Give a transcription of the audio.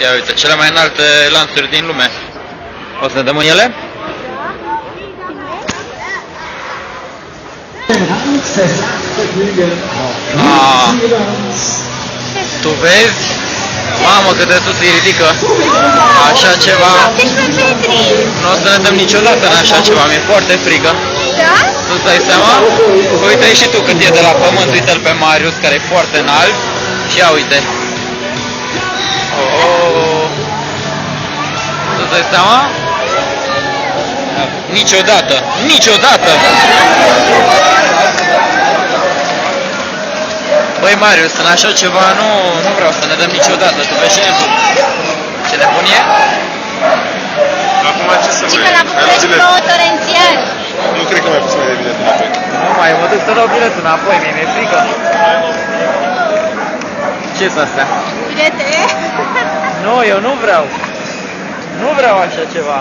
Ia uite, cele mai înalte lanțuri din lume. O să ne dăm în ele? Tu vezi? Mamă, cât de sus îi ridică. Așa ceva. Nu o să ne dăm niciodată în așa ceva, mi-e foarte frică. Da? Tu-ți dai seama? Uite și tu cât e de la pământ, uite-l pe Marius, care e foarte înalt. Și ia uite. Oh. Tu-ți dai seama? Niciodată! Niciodată! Băi, Marius, în așa ceva nu vreau să ne dăm niciodată. Tu vezi ce nebun? Ce nebunie? Acum ce să Și mai... că la București plouă torențial. Nu cred că mai puțin de bilet înapoi. Nu mai, mă duc să dau biletul înapoi, mi-e frică. Ce-s astea? Bilete? Nu, eu nu vreau. Nu vreau așa ceva.